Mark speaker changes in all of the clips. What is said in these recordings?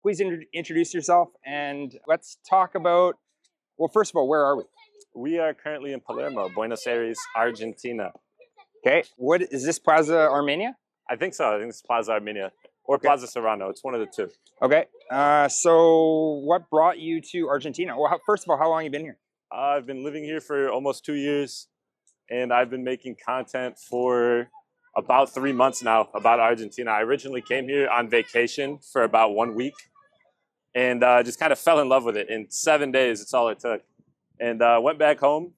Speaker 1: please introduce yourself and let's talk about, well, first of all, where are we?
Speaker 2: We are currently in Palermo, Buenos Aires, Argentina.
Speaker 1: Okay, what is this, Plaza Armenia?
Speaker 2: I think so. I think it's Plaza Armenia or
Speaker 1: Okay.
Speaker 2: Plaza Serrano. It's one of the two.
Speaker 1: Okay, so what brought you to Argentina? Well, first of all, how long have you been here?
Speaker 2: I've been living here for almost 2 years, and I've been making content for about 3 months now about Argentina. I originally came here on vacation for about 1 week and just kind of fell in love with it. In 7 days, it's all it took. And went back home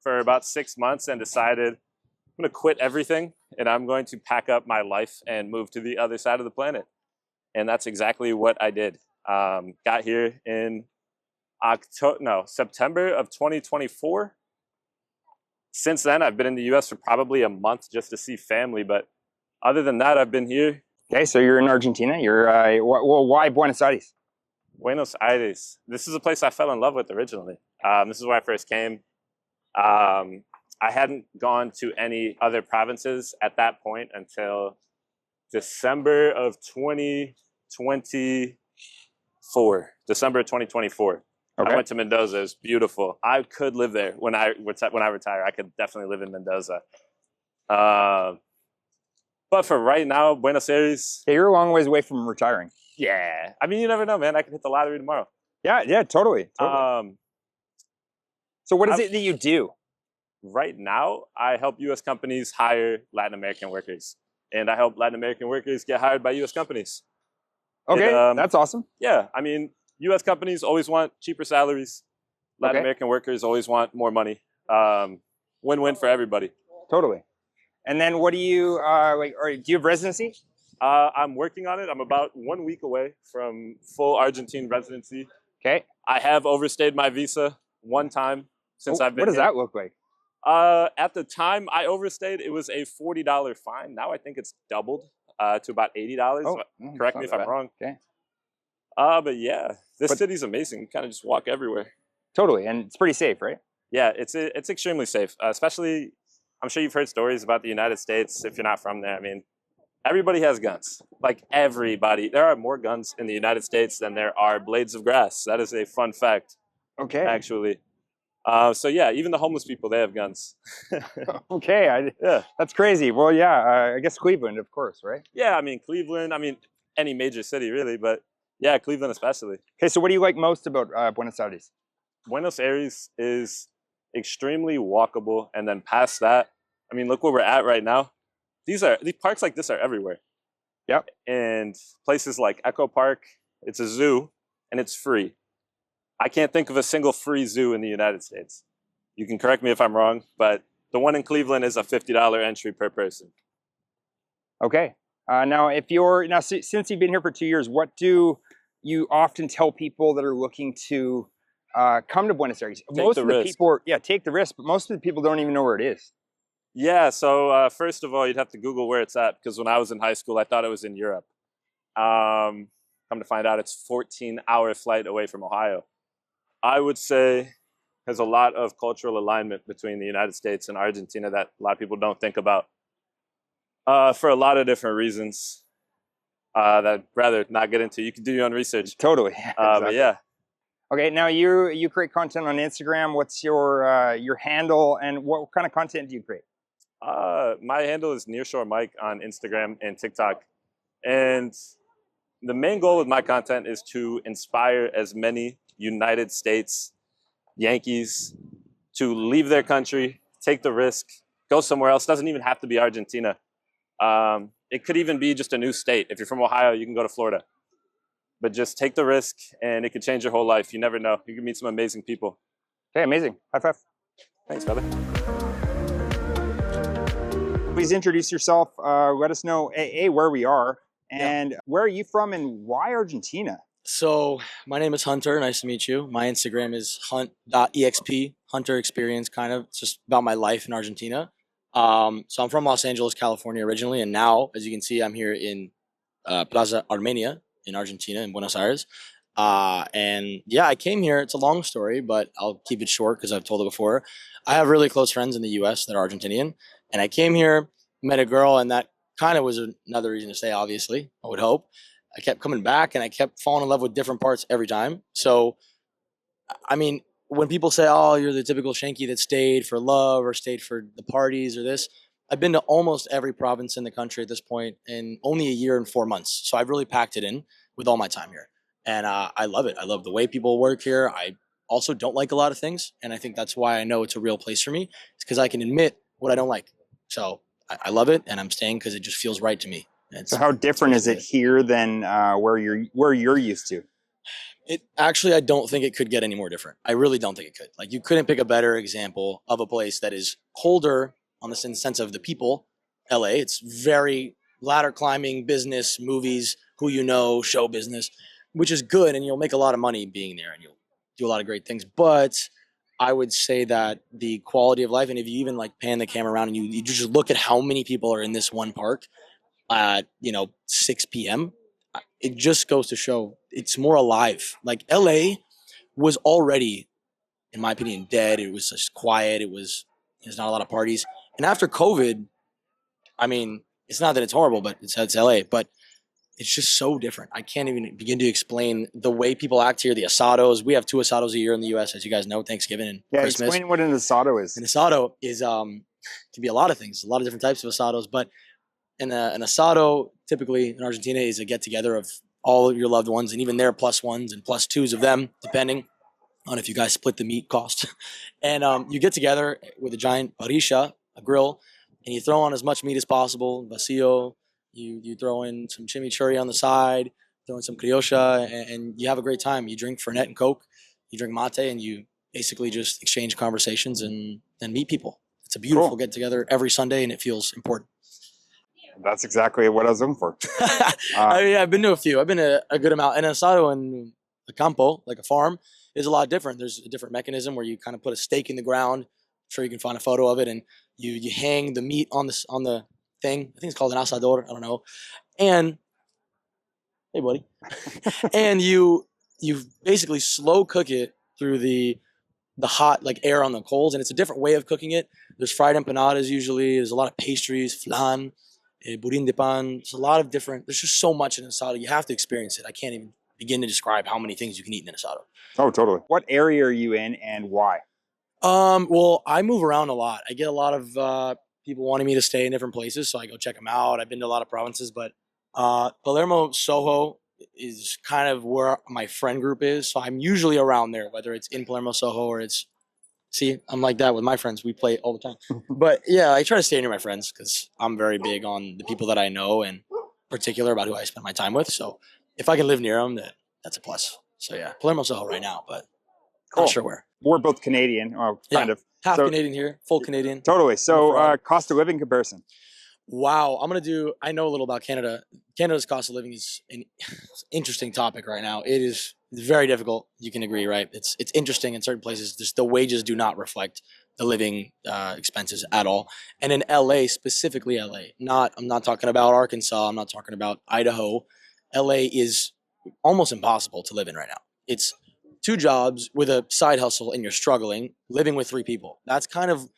Speaker 2: for about 6 months and decided I'm going to quit everything and I'm going to pack up my life and move to the other side of the planet. And that's exactly what I did. Got here in September of 2024. Since then, I've been in the U.S. for probably a month just to see family. But other than that, I've been here.
Speaker 1: Okay, so you're in Argentina. You're, well, why Buenos Aires?
Speaker 2: Buenos Aires. This is a place I fell in love with originally. This is where I first came. I hadn't gone to any other provinces at that point until December of 2024. December of 2024. Okay. I went to Mendoza. It was beautiful. I could live there when I retire. I could definitely live in Mendoza. But for right now, Buenos Aires.
Speaker 1: Yeah, you're a long ways away from retiring.
Speaker 2: Yeah. I mean, you never know, man. I could hit the lottery tomorrow.
Speaker 1: Yeah, totally. So what is it that you do?
Speaker 2: Right now, I help U.S. companies hire Latin American workers. And I help Latin American workers get hired by U.S. companies.
Speaker 1: Okay, that's awesome.
Speaker 2: Yeah, I mean, U.S. companies always want cheaper salaries. Latin American workers always want more money. Win-win for everybody.
Speaker 1: Totally. And then what do you, do you have residency?
Speaker 2: I'm working on it. I'm about 1 week away from full Argentine residency.
Speaker 1: Okay.
Speaker 2: I have overstayed my visa one time since I've been
Speaker 1: What does that look like?
Speaker 2: At the time I overstayed, it was a $40 fine. Now I think it's doubled to about $80.
Speaker 1: Oh,
Speaker 2: correct me if I'm wrong.
Speaker 1: Okay.
Speaker 2: But yeah, this city's amazing. You kind of just walk everywhere.
Speaker 1: Totally, and it's pretty safe, right?
Speaker 2: Yeah, it's extremely safe. Especially, I'm sure you've heard stories about the United States if you're not from there. I mean, everybody has guns. Like everybody. There are more guns in the United States than there are blades of grass. That is a fun fact.
Speaker 1: Okay.
Speaker 2: Actually. So yeah, even the homeless people, they have guns.
Speaker 1: Okay,
Speaker 2: yeah,
Speaker 1: that's crazy. Well, yeah, I guess Cleveland, of course, right?
Speaker 2: Yeah, I mean Cleveland. I mean any major city, really, but yeah, Cleveland especially.
Speaker 1: Okay, so what do you like most about Buenos Aires?
Speaker 2: Buenos Aires is extremely walkable, and then past that, I mean, look where we're at right now. These parks like this are everywhere.
Speaker 1: Yep.
Speaker 2: And places like Echo Park, it's a zoo, and it's free. I can't think of a single free zoo in the United States. You can correct me if I'm wrong, but the one in Cleveland is a $50 entry per person.
Speaker 1: Okay. Now, since you've been here for 2 years, what do you often tell people that are looking to come to Buenos Aires? Most of the people, take the risk, but most of the people don't even know where it is.
Speaker 2: Yeah. So first of all, you'd have to Google where it's at, because when I was in high school, I thought it was in Europe. Come to find out, it's a 14-hour flight away from Ohio. I would say there's a lot of cultural alignment between the United States and Argentina that a lot of people don't think about for a lot of different reasons that I'd rather not get into. You can do your own research.
Speaker 1: Totally. Exactly.
Speaker 2: But yeah.
Speaker 1: Okay, now you create content on Instagram. What's your handle, and what kind of content do you create?
Speaker 2: My handle is Nearshore Mike on Instagram and TikTok. And the main goal with my content is to inspire as many United States Yankees to leave their country, take the risk, go somewhere else. It doesn't even have to be Argentina. It could even be just a new state. If you're from Ohio, you can go to Florida. But just take the risk, and it could change your whole life. You never know. You can meet some amazing people.
Speaker 1: Okay, amazing. High five.
Speaker 2: Thanks, brother.
Speaker 1: Please introduce yourself. Let us know, where we are, and where are you from, and why Argentina?
Speaker 3: So my name is Hunter. Nice to meet you. My Instagram is hunt.exp, Hunter Experience, kind of. It's just about my life in Argentina. So I'm from Los Angeles, California originally, and now, as you can see, I'm here in Plaza Armenia in Argentina, in Buenos Aires. And yeah, I came here. It's a long story, but I'll keep it short because I've told it before. I have really close friends in the U.S. that are Argentinian, and I came here, met a girl, and that kind of was another reason to stay, obviously, I would hope. I kept coming back and I kept falling in love with different parts every time. So, I mean, when people say, oh, you're the typical Shanky that stayed for love or stayed for the parties or this, I've been to almost every province in the country at this point in only a year and 4 months. So I've really packed it in with all my time here. And I love it. I love the way people work here. I also don't like a lot of things. And I think that's why I know it's a real place for me. It's because I can admit what I don't like. So I love it, and I'm staying because it just feels right to me.
Speaker 1: So how different is it here than where you're used to?
Speaker 3: It actually, I don't think it could get any more different. I really don't think it could. Like, you couldn't pick a better example of a place that is colder on the sense of the people. LA, it's very ladder climbing, business, movies, who you know, show business, which is good, and you'll make a lot of money being there, and you'll do a lot of great things. But I would say that the quality of life, and if you even like pan the camera around and you just look at how many people are in this one park at 6 p.m., it just goes to show it's more alive. Like, LA was already, in my opinion, dead. It was just quiet. There's not a lot of parties. And after COVID, I mean, it's not that it's horrible, but it's LA, but it's just so different. I can't even begin to explain the way people act here. The asados, we have 2 asados a year in the U.S., as you guys know, Thanksgiving and Christmas.
Speaker 1: Explain what an asado is.
Speaker 3: An asado is can be a lot of things, a lot of different types of asados, but an asado typically in Argentina is a get together of all of your loved ones, and even their plus ones and plus twos of them, depending on if you guys split the meat cost. And you get together with a giant parrilla, a grill, and you throw on as much meat as possible, vacío. You throw in some chimichurri on the side, throw in some criolla, and you have a great time. You drink Fernet and Coke, you drink mate, and you basically just exchange conversations and meet people. It's a beautiful get together every Sunday, and it feels important.
Speaker 1: That's exactly what I was looking for.
Speaker 3: I mean, I've been to a few. I've been to a good amount. And asado in the campo, like a farm, is a lot different. There's a different mechanism where you kind of put a stake in the ground. I'm sure you can find a photo of it, and you hang the meat on the thing. I think it's called an asador. I don't know. And hey, buddy. And you basically slow cook it through the hot like air on the coals, and it's a different way of cooking it. There's fried empanadas usually. There's a lot of pastries, flan, budín de pan. There's a lot of different. There's just so much in asado. You have to experience it. I can't even begin to describe how many things you can eat in an asado.
Speaker 1: Oh, totally. What area are you in, and why?
Speaker 3: Well, I move around a lot. I get a lot of people wanting me to stay in different places, so I go check them out. I've been to a lot of provinces, but Palermo, Soho is kind of where my friend group is. So I'm usually around there, whether it's in Palermo, Soho, or it's, see, I'm like that with my friends. We play all the time. But yeah, I try to stay near my friends because I'm very big on the people that I know and particular about who I spend my time with. So if I can live near them, that's a plus. So yeah, Palermo, Soho right now, but not sure where.
Speaker 1: We're both Canadian, kind of.
Speaker 3: Half Canadian here, full Canadian.
Speaker 1: Totally. So cost of living comparison.
Speaker 3: Wow, I know a little about Canada. Canada's cost of living is an interesting topic right now. It's very difficult. You can agree, right? It's interesting in certain places. Just the wages do not reflect the living expenses at all. And in LA, specifically LA, I'm not talking about Arkansas. I'm not talking about Idaho. LA is almost impossible to live in right now. It's 2 jobs with a side hustle and you're struggling, living with 3 people. That's kind of,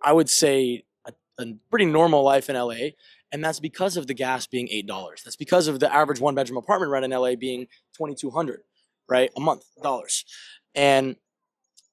Speaker 3: I would say, a pretty normal life in LA. And that's because of the gas being $8. That's because of the average 1-bedroom apartment rent in LA being $2,200, right? A month, dollars. And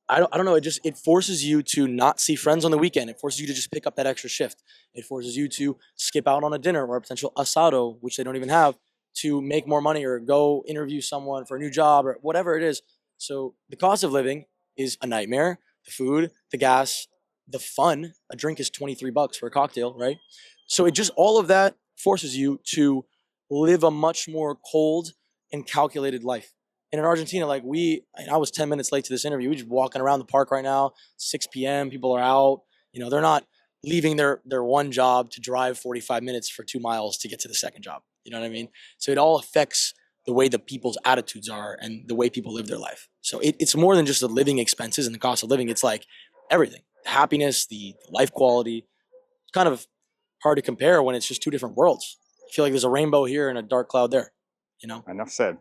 Speaker 3: I don't know. It forces you to not see friends on the weekend. It forces you to just pick up that extra shift. It forces you to skip out on a dinner or a potential asado, which they don't even have, to make more money or go interview someone for a new job or whatever it is. So the cost of living is a nightmare. The food, the gas, the fun. A drink is $23 for a cocktail, right? So it just, all of that forces you to live a much more cold and calculated life. And in Argentina, I was 10 minutes late to this interview. We're just walking around the park right now, 6 p.m. People are out. They're not leaving their one job to drive 45 minutes for 2 miles to get to the second job. You know what I mean? So it all affects the way the people's attitudes are and the way people live their life. So it's more than just the living expenses and the cost of living. It's like everything, the happiness, the life quality. It's kind of hard to compare when it's just 2 different worlds. I feel like there's a rainbow here and a dark cloud there.
Speaker 1: Enough said.